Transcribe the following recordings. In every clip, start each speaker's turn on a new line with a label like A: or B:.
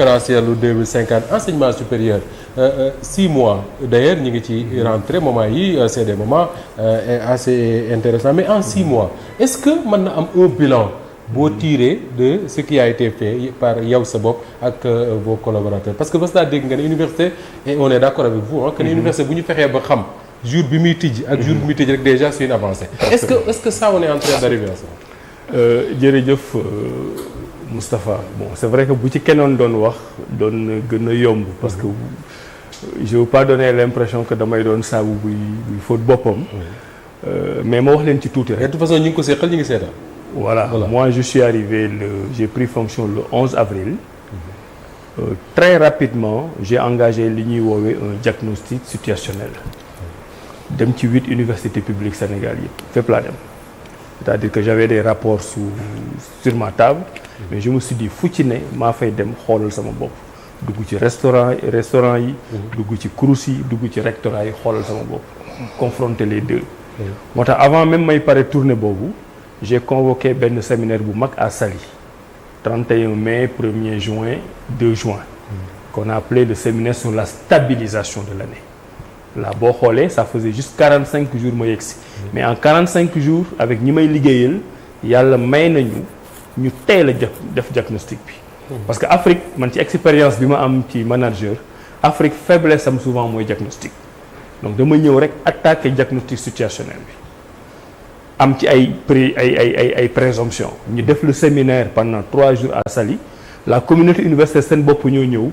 A: référentiel lu 2050 enseignement supérieur 6 mois d'ailleurs ñu ngi ci rentrée moment yi c'est des moments assez intéressants mais en 6 mois est-ce que mën na am un bilan boo tiré de ce qui a été fait par yow sa bopp ak vos collaborateurs parce que bas daa dégg nga ne université et on est d'accord avec vous que ne université bu ñu fexee ba xam jour bi muy tijji ak jour bi muy tijji rek déjà c'est une avancée est-ce que ça on est en train d'arriver à ça
B: jërëjëf Moustapha bon c'est vrai que bu ci kennoon doon wax doon gën a yomb parce que je veux pas donner l'impression que damay doon saabu buy fóot boppam mais ma wax leen ci tuuti rek.
A: de toute façon ñu ngi ko seqal ñu ngi seetal.
B: Voilà moi je suis arrivé j'ai pris fonction le 11 avril. Très rapidement j'ai engagé li ñuy woowee un diagnostic situationnel. dem ci 8 universités publiques Sénégal yëpp fépp laa dem. C'est-à-dire que j'avais des rapports sur ma table mais je me suis dit fu ci ne maa fay dem xoolal sama bopp dugg ci restaurant yi dugg ci CROUS yi dugg ci rectorat yi xoolal sama bopp confronter les deux moo tax avant même may pare tournée boobu j'ai convoqué benn séminaire bu mag à Saly 31 mai 1er juin 2 juin qu'on a appelé le séminaire sur la stabilisation de l'année là boo xoolee ça faisait juste 45 jours ma yegsi mais en 45 jours avec ñi may liggéeyal yàlla may nañu ñu teel a def diagnostic bi parce que Afrique man ci expérience bi ma am ci manager Afrique faiblesse am souvent mooy diagnostic donc dama ñëw rek attaquer diagnostic situationnel bi am ci ay présomption ñu def le séminaire pendant 3 jours à Saly la communauté universitaire seen bopp ñoo ñëw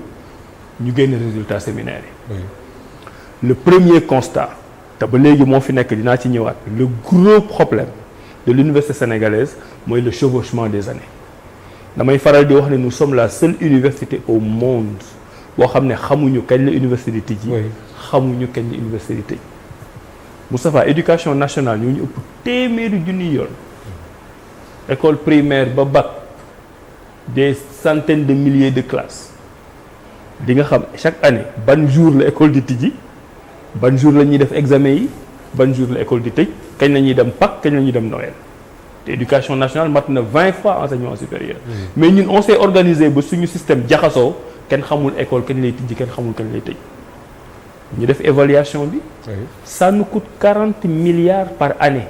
B: ñu génn résultat séminaire yi le premier constat te ba léegi moo fi nekk dinaa ci ñëwaat le gros problème de l'université sénégalaise mooy le chevauchement des années damay faral di wax ne nous sommes la seule université au monde boo xam ne xamuñu kañ la université di tijji xamuñu kañ la université di tëj Moustapha éducation nationale ñoo ñu ëpp téeméeri junni yoon école primaire ba bac des centaines de milliers de classes di nga xam chaque année ban jour la école di tijji ban jour la ñuy def examen yi ban jour la école di tëj kañ la ñuy dem Pâques kañ la ñuy dem Noël te éducation nationale mat na 20 fois enseignement supérieur mais ñun on s'est organisé ba suñu système jaxasoo kenn xamul école kañ lay tijji kenn xamul kañ lay tëj ñu def évaluation bi ça nous coûte 40 milliards par année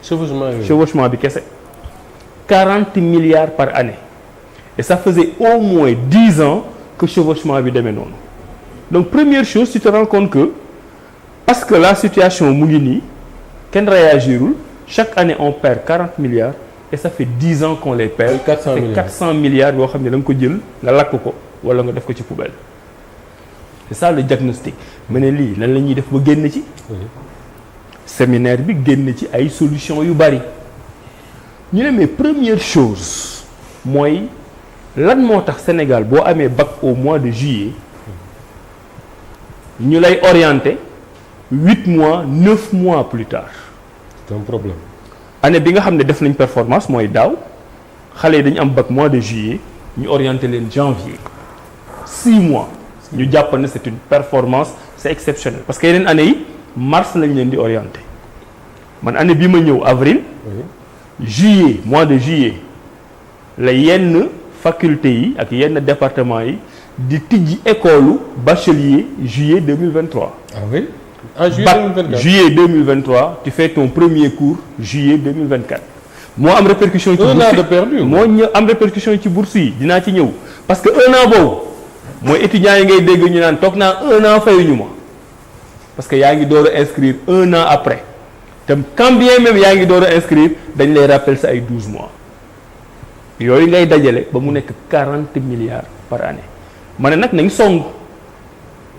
B: chevauchement bi kese 40 milliards par année et ça faisait au moins 10 ans que chevauchement bi demee noonu donc première chose tu te rends compte que parce que la situation mu ngi nii kenn réagirul chaque année on perd 40 milliards et ça fait 10 ans qu'on les perd. 400 milliards boo xam ne da nga ko jël nga lakk ko wala nga def ko ci poubelle. c'est ça le diagnostic ma ne lii lan la ñuy def ba génn ci. séminaire bi génn ci ay solutions yu bari. ñu ne mais première chose mooy lan moo tax Sénégal boo amee bac au mois de juillet ñu lay orienter 8 mois 9 mois plus tard.
A: c'est un problème.
B: année bi nga xam ne def nañ performance mooy daaw xale yi dañu am bac mois de juillet ñu orienter leen janvier 6 mois ñu jàpp ne c'est une performance c'est exceptionnel parce que yeneen année yi mars lañ leen di orienter man année bi ma ñëw avril. juillet mois de juillet la yenn faculté yi ak yenn département yi di tijji école bachelier juillet 2023.
A: Ah oui. En juillet 2024
B: juillet 2023 tu fais ton premier cours juillet 2024. moo am répercussion ci bourse
A: de perdu.
B: moo am répercussion ci bourse yi dinaa ci ñëw parce que 1 an boobu mooy étudiants yi ngay dégg ñu naan toog naa 1 an fayuñu ma parce que yaa ngi door a inscrire 1 an après te quand bien même yaa ngi door a inscrire dañ lay rappel sa ay 12 mois yooyu ngay dajale ba mu nekk 40 milliards par année ma ne nag nañ song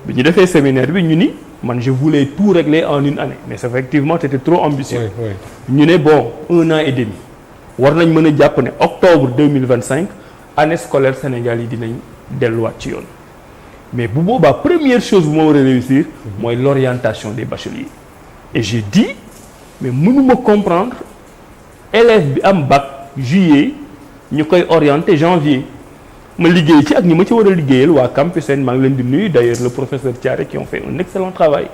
B: bi ñu defee séminaire bi ñu ni man je voulais tout régler en une année mais effectivement c'était trop ambitieux. ñu ne bon 1 an et demi war nañ mën a jàpp ne octobre 2025 année scolaire Sénégal yi dinañ delluwaat ci yoon mais bu boobaa première chose bu ma war a réussir mooy l'orientation des bacheliers et j'ai dit mais mënuma comprendre élève bi am bac juillet ñu koy orienter janvier ma liggéey ci ak ñi ma ci war a liggéeyal waa Campus Sène maa ngi leen di nuyu d'ailleurs le professeur Thiaré qui ont fait un excellent travail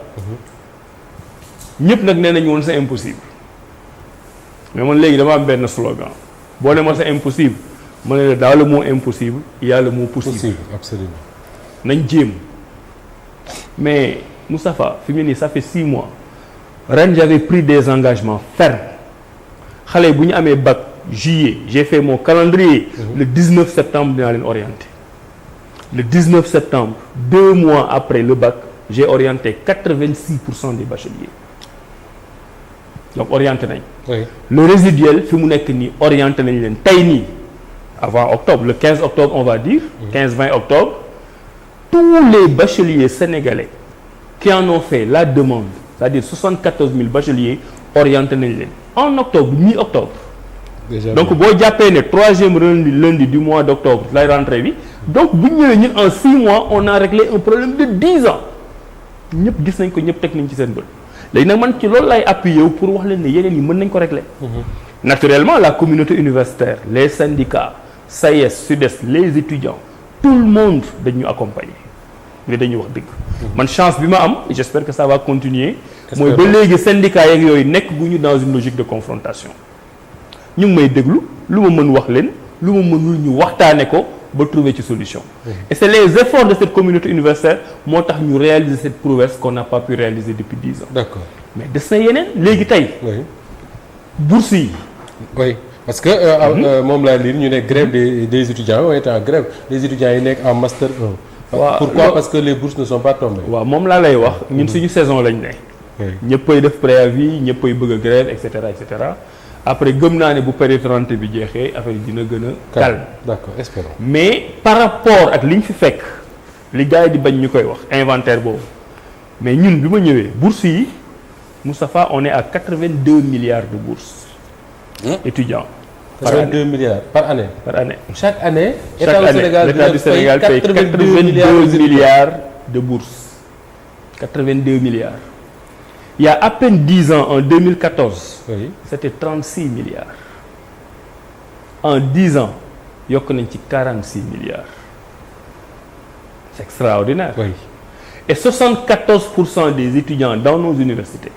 B: ñëpp nag nee nañu woon c'est impossible mais man léegi dama am benn slogan boo ne ma c'est impossible ma ne la dans le mot impossible il y a le mot possible.
A: Absolument.
B: nañ jéem mais Moustapha fi mu ne nii ça fait 6 mois ren j'avais pris des engagements fermes xale bu ñu amee bac juillet j'ai fait mon calendrier. Le 19 septembre dinaa leen orienté. Le 19 septembre 2 mois après le bac j'ai orienté 86% des bacheliers donc orienté nañ.
A: Oui.
B: Le résiduel fi mu nekk nii orienté nañ leen tey nii avant octobre le 15 octobre on va dire. 15-20 octobre. Tous les bacheliers sénégalais qui en ont fait la demande c'est-à-dire 74 000 bacheliers orienté nañ leen en octobre mi-octobre.
A: Déjà
B: donc boo jàppee ne 3e lundi du mois d'octobre lay rentrée bi donc bu ñu ñëwee ñun en 6 mois on a réglé un problème de 10 ans ñëpp gis nañ ko ñëpp teg nañ ci seen bët léegi nag man ci loolu lay appuyer wu pour wax leen ne yeneen yi mën nañ ko régler. Naturellement la communauté universitaire les syndicats SAES SUDES les étudiants tout le monde dañu accompagner mais dañuy wax dëgg. man chance bi ma am et j'espère que ça va continuer. mooy ba léegi syndicats yeeg yooyu nekk gu ñu dans une logique de confrontation. ñu ngi may déglu lu ma mën wax leen lu ma mënul ñu waxtaane ko ba trouver ci solution. Et c'est les efforts de cette communauté universitaire moo tax ñu réaliser cette prouesse qu'on n'a pas pu réaliser depuis 10 ans.
A: D'accord.
B: mais des na yeneen léegi tey.
A: Oui.
B: bourse yi.
A: Oui. Parce que moom laa lire ñu ne grève des étudiants on est en grève les étudiants yi nekk en master 1.
B: waaw
A: pourquoi parce que les bourses ne sont pas tombées.
B: waaw moom laa lay wax ñun suñu saison lañ ne.
A: Oui.
B: ñëppay def préavis ñëppay bëgg a grève et cetera après gëm naa ne bu période rentrée bi jeexee affaire yi dina gën a calme.
A: D'accord espérons.
B: mais par rapport ak li ñu fi fekk li gars yi di bañ ñu koy wax inventaire boobu mais ñun bi ma ñëwee bourse yi Moustapha on est à 82 milliards de bourses. étudiants. par
A: 82 milliards par année.
B: par année.
A: Chaque année.
B: l'État du Sénégal paye 82 milliards de bourses. 82 milliards. Il y a à peine 10 ans en 2014.
A: Oui.
B: C'était 36 milliards. En 10 ans yokk nañ ci 46 milliards. C'est extraordinaire.
A: Oui.
B: Et 74% des étudiants dans nos universités.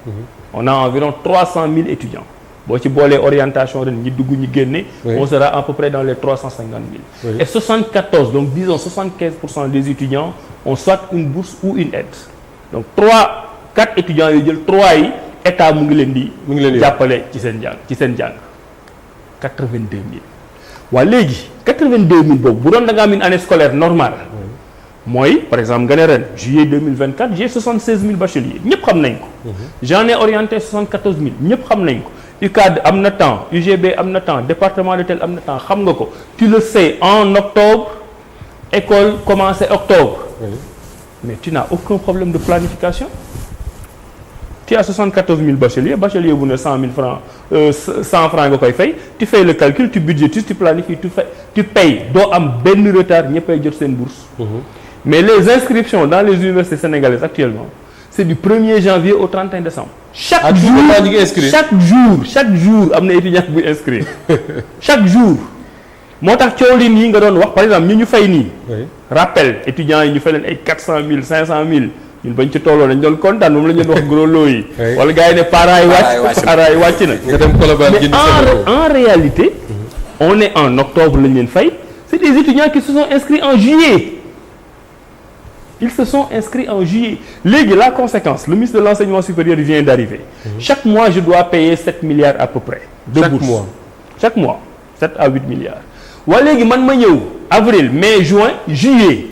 B: On a environ 300 000 étudiants. boo ci boolee orientation ren ñi dugg ñi génne.
A: Oui.
B: On sera à peu près dans les 350 000. Oui. Et 74 donc disons 75% des étudiants ont soit une bourse ou une aide. Donc 4 étudiants yu jël 3 yi état mu ngi leen di jàppale ci seen jàng 82 000. waa léegi 82 000 boobu bu doon da nga am une année scolaire normale. mooy par exemple nga ne ren juillet 2024 j'ai 76 000 bacheliers ñëpp xam nañ ko. J'en ai orienté 74 000 ñëpp xam nañ ko. UCAD am na temps UGB am na temps département de tel am na temps xam nga ko tu le sais en octobre école commencé octobre. Mais tu n'as aucun problème de planification. Tu as 74 000 bacheliers bu ne 100 000 francs 100 francs nga koy fay tu fais le calcul tu budgétises tu planifies tu payes doo am benn retard ñëppay jot seen bourse. Mais les inscriptions dans les universités sénégalaises actuellement c'est du 1er janvier au 31 décembre. Chaque jour am na étudiant buy inscrire chaque jour. moo tax coow li nii nga doon wax par exemple ñu fay nii. rappel étudiants yi ñu fay leen ay 400 000 500 000 ñun bañ ci tolloo dañ doon kontaan moom la ñu doon wax gros lot yi. wala gars yi ne parents yi wàcc na.
A: nga dem Colobane
B: mais en réalité. on est en octobre lañ leen fay. c'est des étudiants qui se sont inscrits en juillet. Ils se sont inscrits en juillet. Léegi la conséquence le ministre de l'enseignement supérieur vient d'arriver. Chaque mois je dois payer 7 milliards à peu près. de bourse chaque mois 7 à 8 milliards. waa léegi man ma ñëw avril mai juin juillet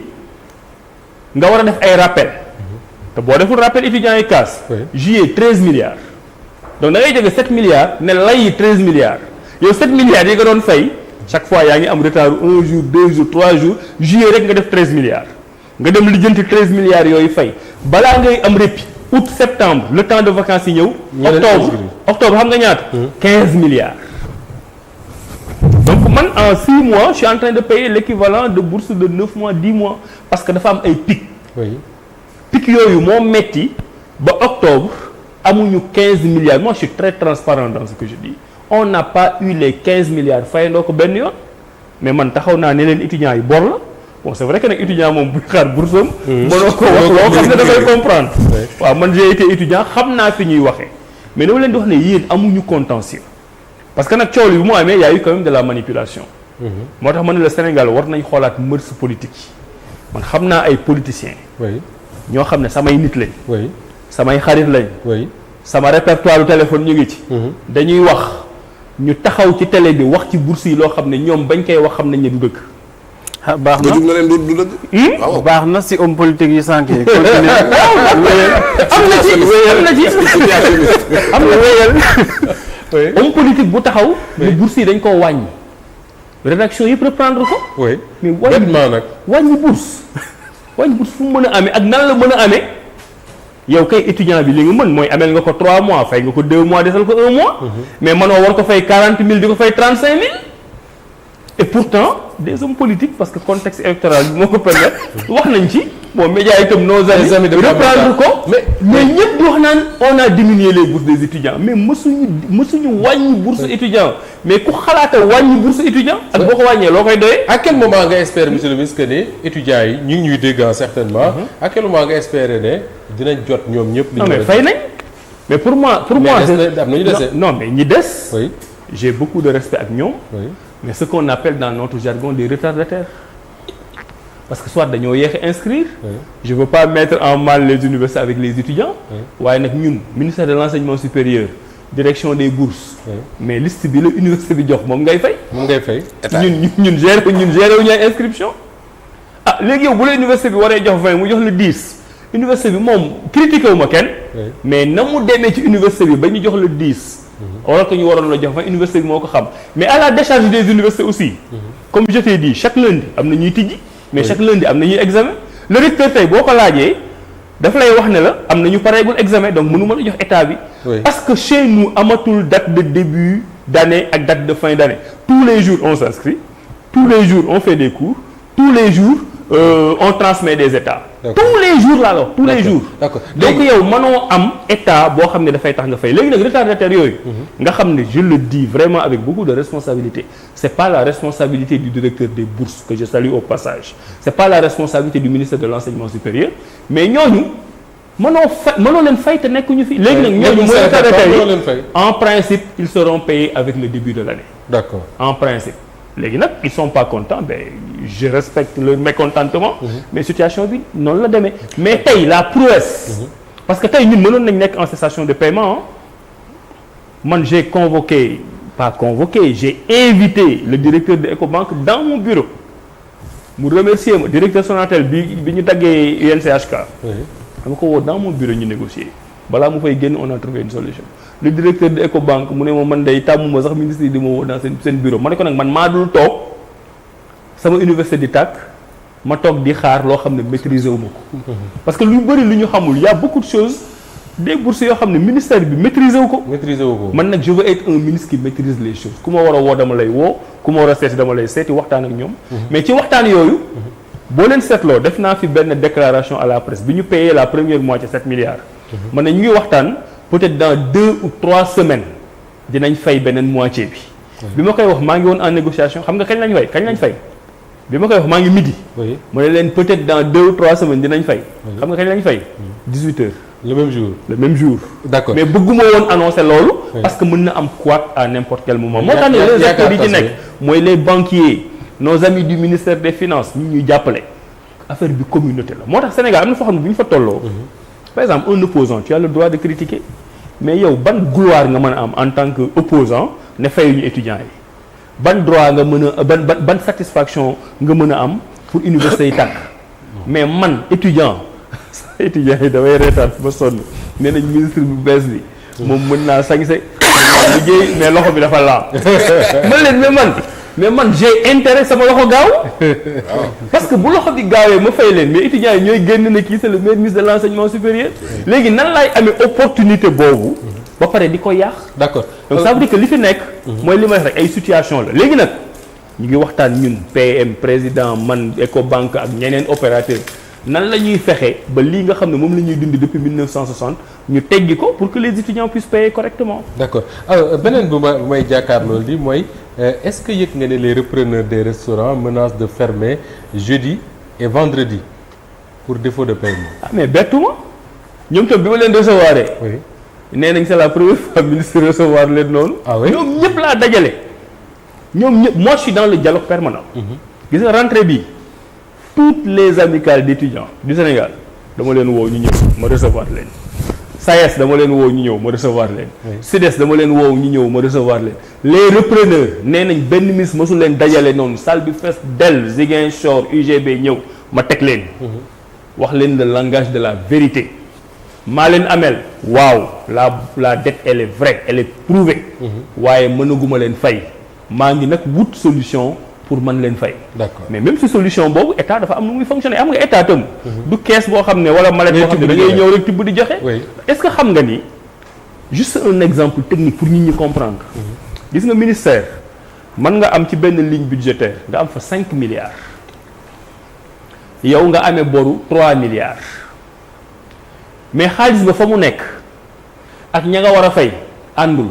B: nga war a def ay rappel te boo deful rappel étudiants yi casse. juillet 13 milliards. donc da ngay jóge 7 milliards ne lay 13 milliards yow 7 milliards yi nga doon fay chaque fois yaa ngi am retard 1 jour 2 jours 3 jours juillet rek nga def 13 milliards. nga dem lijjanti 13 milliards yooyu fay balaa ngay am répit août septembre le temps de vacances yi ñëw. octobre xam nga ñaata. 15 milliards. donc man en 6 mois je suis en train de payer l'équivalent de bourse de 9 mois 10 mois parce que dafa am ay pic. pic yooyu moo metti ba octobre amuñu 15 milliards moi je suis très transparent dans ce que je dis on n'a pas eu les 15 milliards fayandoo ko benn yoon mais man taxaw naa ne leen étudiants yi bor la bon c'est vrai que nag étudiant moom buy xaar bourse am. mënoo ko wax loo xam ne dafay comprendre. waaw man j'ai été étudiant xam naa fi ñuy waxee mais dama leen di wax ne yéen amuñu contentieux. parce que nag coow li bu mu amee y a eu quand même de la manipulation moo tax ma ne la Sénégal war nañ xoolaat mœurs politique yi man xam naa ay politiciens.
A: oui
B: ñoo xam ne samay nit lañ.
A: oui
B: samay xarit lañ.
A: oui
B: sama répertoire téléphone ñu ngi ci. dañuy wax ñu taxaw ci télé bi wax ci bourse yi loo xam ne ñoom bañ koy wax xam nañ ne du dëgg.
C: ah baax na
D: nga jug na leen du dëgg. waaw
C: baax na si homme politique yi sànq yi.
B: am na wéyal homme politique bu taxaw. ne bourse yi dañ koo wàññi. rédaction yëpp reprendre ko.
A: oui
B: mais
A: bêtement nag.
B: wàññi bourse fu mu mën a amee ak nan la mën a amee yow kay étudiant bi li nga mën mooy ameel nga ko 3 mois fay nga ko 2 mois desal ko 1 mois. mais mënoo war ko fay 40 000 di ko fay 35 000. et pourtant des hommes politiques parce que contexte électoral bi moo ko permettre wax nañ ci bon médias itam nos amis reprendre ko mais ñëpp di wax naan on a diminué les bourses des étudiants mais mësuñu wàññi bourse étudiant mais ku xalaata wàññi bourse étudiant ak boo ko wàññee loo koy doyee.
A: à quel moment nga espérer monsieur le ministre que ne étudiants yi ñu ngi ñuy dégg certainement. à quel moment nga espérer ne dinañ jot ñoom ñëpp.
B: non mais fay nañ mais pour moi
A: am na ñu dese.
B: non mais ñi des.
A: oui
B: j'ai beaucoup de respect ak ñoom.
A: oui.
B: mais ce qu'on appelle dans notre jargon des retardataires parce que soit dañoo yéex a inscrire. je veux pas mettre en mal les universités avec les étudiants. waaye nag ñun ministère de l'enseignement supérieur direction des bourses. mais liste bi la université bi jox moom ngay fay.
A: moom ngay fay.
B: ñun géré wu ñu ay inscription ah léegi yow bu la université bi waree jox 20 mu jox la 10 université bi moom critiqué wu ma kenn. mais na mu demee ci université bi ba ñu jox la 10. alors que ñu waroon la jox fa université bi moo ko xam mais à la décharge des universités aussi. comme je t'ai dit chaque lundi am na ñuy tijji. mais chaque lundi am na ñuy examen. le recteur tey boo ko laajee daf lay wax ne la am na ñu pareegul examen donc mënu mën a jox état bi. parce que chez nous amatul date de début d'année ak date de fin d'année tous les jours on s'inscrit tous les jours on fait des cours tous les jours on transmet des états. tous les jours laa la wax tous les jours.
A: d'accord
B: donc yow mënoo am état boo xam ne dafay tax nga fay léegi nag retardataires yooyu. nga xam ne je le dis vraiment avec beaucoup de responsabilité c'est pas la responsabilité du directeur des bourses que je salue au passage c'est pas la responsabilité du ministère de l'enseignement supérieur mais ñooñu mënoo leen fay te nekkuñu fi. léegi nag ñooñu mooy retardataires yi en principe ils seront payés avec le début de l'année.
A: d'accord
B: en principe. léegi nag ils sont pas contents ben je respecte leur mécontentement. mais situation bi noonu la demee. mais tey la prouesse. parce que tey ñun mënoon nañ nekk en cessation de paiement man j'ai invité le directeur de Ecobank dans mon bureau mu remercier ma directeur Sonatel bi ñu daggee UNCHK. dama ko woo dans mon bureau ñu négocier balaa mu fay génn on a trouvé une solution. le directeur de Ecobank mu ne ma man day tàmmuma sax ministre yi di ma woo dans seen bureau ma ne ko nag man maa dul toog sama université di tàkk ma toog di xaar loo xam ne maîtriser wu ma ko. parce que lu bëri lu ñu xamul y a beaucoup de choses des bourses yoo xam ne ministère bi maîtriser wu ko. man nag je veux être un ministre qui maîtrise les choses ku ma war a woo dama lay woo ku ma war a seeti dama lay seeti waxtaan ak ñoom. mais ci waxtaan yooyu. boo leen seetloo def naa fi benn déclaration à la presse bi ñu payé la première moitié 7 milliards. man ne ñu ngi waxtaan. peut-être dans 2 ou 3 semaines dinañ fay beneen moitié bi. bi ma koy wax maa ngi woon en négociation xam nga kañ lañ fay bi ma koy wax maa ngi midi. mu ne leen peut-être dans 2 ou 3 semaines dinañ fay. xam nga kañ lañ fay. 18 heures.
A: le même jour.
B: d'accord mais bëgguma woon annoncer loolu. parce que mën na am quoi à n'importe quel moment. moo tax ne les acteurs yi ci nekk mooy les banquiers nos amis du ministère des finances ñu ñuy jàppale. affaire bi communauté la moo tax Sénégal am na foo xam ne bu ñu fa tolloo. par exemple un opposant tu as le droit de critiquer mais yow ban gloire nga mën a am en tant que opposant ne fayuñu étudiants yi ban droit nga mën a ban satisfaction nga mën a am pour université yi tàkk mais man étudiant yi damay reetaan ba sonn nee nañ ministre bu bees bi moom mën naa sañse liggéey mais loxo bi dafa laam man leen mais man j'ai intérêt sama loxo gaaw parce que bu loxo bi gaawee ma fay leen mais étudiants yi ñooy génn ne kii c'est le meilleur ministre de l'enseignement supérieur léegi nan laay amee opportunité boobu ba pare di ko yàq.
A: d'accord
B: donc ça veut dire que li fi nekk mooy li may wax rek ay situation la léegi nag ñu ngi waxtaan ñun PM président man Ecobank ak ñeneen opérateur nan la ñuy fexe ba lii nga xam ne moom la ñuy dund depuis 1960 ñu teggi ko pour que les étudiants puissent payer correctement.
A: d'accord alors beneen bu may jàkkaarloo li mooy est-ce que yëg nga ne les repreneurs des restaurants menacent de fermer jeudi et vendredi pour défaut de paiement.
B: ah mais bettuma ñoom tam bi ma leen recevoir.
A: oui
B: nee nañ c'est la première fois ministre recevoir leen noonu.
A: ah oui
B: ñoom ñëpp laa dajale. ñoom ñëpp moi je suis dans le dialogue permanent. gis nga rentrée bi toutes les amicales d'étudiants du Sénégal dama leen woo ñu ñëw ma recevoir leen. SAES dama leen woo ñu ñëw ma recevoir leen. SUDES dama leen woo ñu ñëw ma recevoir leen. les repreneurs nee nañ benn ministre mosul leen dajale noonu salle bi fees dell Ziguinchor UGB ñëw ma teg leen. wax leen le langage de la vérité. maa leen amel waaw la dette elle est vraie elle est prouvée. waaye mënaguma leen fay. maa ngi nag wut solution pour mën leen fay.
A: d'accord
B: mais même si solution boobu état dafa am nu muy fonctionner am nga état tam. du kees boo xam ne wala mallette boo xam ne da ngay ñëw rek tibb di joxe. est-ce que xam nga ni juste un exemple technique pour nit ñi comprendre. gis nga ministère mën nga am ci benn ligne budgétaire nga am fa 5 milliards. yow nga amee boru 3 milliards. mais xaalis ba fa mu nekk ak ña nga war a fay àndul.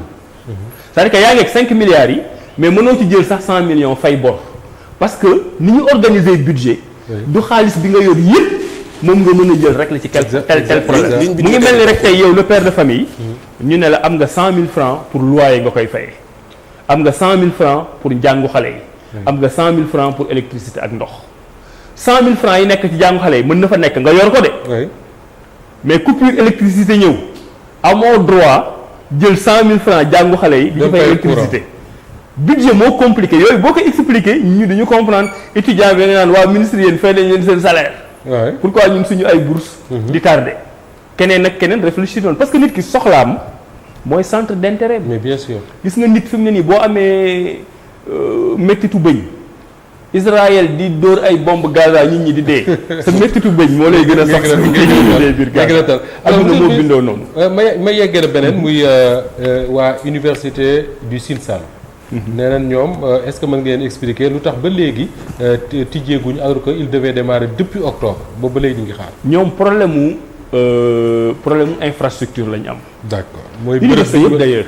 B: c'est-à-dire que yaa ngi ak 5 milliards yi. mais mënoo ci jël sax 100 millions fay bor parce que ni ñu organiser budget du xaalis bi nga yor yëpp moom nga mën a jël rek la ci tel problème mu ngi mel ni rek tey yow le père de famille ñu ne la am nga 100 000 francs pour loyer nga koy fay am nga 100 000 francs pour njàngu xale yi am nga 100 000 francs pour électricité ak ndox 100 000 francs yi nekk ci njàngu xale yi mën na fa nekk nga yor ko de mais coupure électricité ñëw amoo droit jël 100 000 francs jàngu xale yi di ci fay électricité budget moo compliqué yooyu boo ko expliqué ñu dañu comprendre étudiant bi nga naan waa ministre yéen fay nañ leen seen salaire. pourquoi ñun suñu ay bourse di tardé keneen ak keneen réfléchir noonu parce que nit ki soxlaam mooy centre d'intérêt.
A: mais bien sûr.
B: gis nga nit fi mu ne nii boo amee méttitu bëñ Israël di dóor ay bombe Gaza nit ñi di dee sa méttitu bëñ moo lay gën a sax dee biir Gaza adduna moo bindoo noonu.
A: ma yeggale beneen muy waa université du Sine Saloum. nee nañ ñoom est-ce que mën ngeen expliquer lu tax ba léegi tijjeeguñu alors que il devait démarrer depuis octobre boobu ba léegi ñu ngi xaar.
B: ñoom problème mu infrastructure la ñu am.
A: d'accord mooy
B: université yëpp d'ailleurs.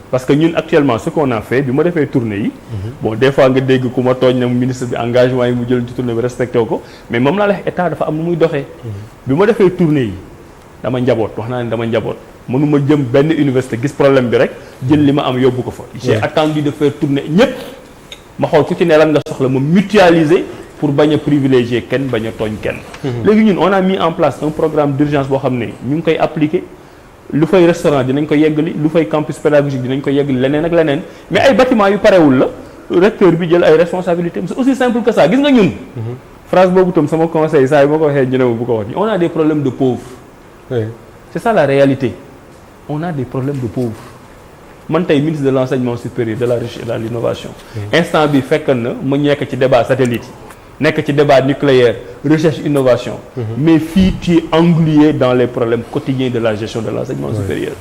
B: parce que ñun actuellement ce qu'on a fait bi ma defee tournée yi. bon des fois nga dégg ku ma tooñ na ministre bi engagement yi mu jël ci tournée bi respecté ko mais moom laa la wax état dafa am nu muy doxee. bi ma defee tournée yi dama njaboot wax naa ne dama njaboot. mënuma jëm benn université gis problème bi rek jël li ma am yóbbu ko fa. j'ai attendu de faire tourner ñëpp ma xool ku ci ne lan nga soxla ma mutualiser pour bañ a privilégier kenn bañ a tooñ kenn. léegi ñun on a mis en place un programme d'urgence boo xam ne ñu ngi koy appliquer lu fay restaurant dinañ ko yeggali lu fay campus pédagogique dinañ ko yeggali leneen ak leneen mais ay bâtiment yu parewul la recteur bi jël ay responsabilités c'est aussi simple que ça gis nga ñun. phrase boobu tam sama conseil saa yi ma ko waxee ñu ne bu ko wax on a des problèmes de pauvres. c'est ça la réalité. on a des problèmes de pauvres man tey ministre de l'enseignement supérieur de la recherche et de l'innovation instant bi fekk na mu nekk ci débat satellite yi nekk ci débat nucléaire recherche innovation mais fii tu es englué dans les problèmes quotidiens de la gestion de l'enseignement supérieur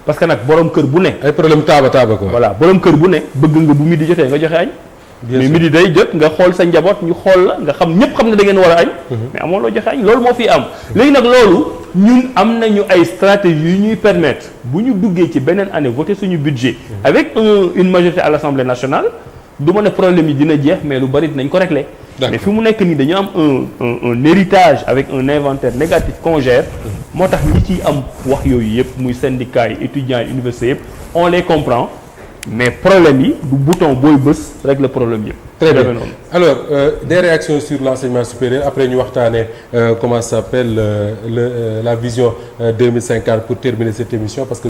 B: parce que nag borom kër bu ne
A: ay problème taaba quoi
B: voilà borom kër bu ne bëgg nga bu midi jotee nga joxe añ mais midi day jot nga xool sa njaboot ñu xool la nga xam ñëpp xam ne da ngeen war a añ mais amoo loo joxe añ loolu moo fi am léegi nag loolu ñun am nañu ay stratégies yu ñuy permettre bu ñu duggee ci beneen année voter suñu budget avec une majorité à l'Assemblée nationale du ma ne problème yi dina jeex mais lu bari dinañ ko régler mais fi mu nekk nii dañu am un héritage avec un inventaire négatif qu'on gère moo tax ñi ciy am wax yooyu yëpp muy syndicats yi étudiants yi universités yëpp on les comprend mais problème yi du bouton booy bës rek le problème yëpp.
A: très bien alors des réactions sur l'enseignement supérieur après ñu waxtaanee comment ça s'appelle la vision 2050 pour terminer cette émission parce que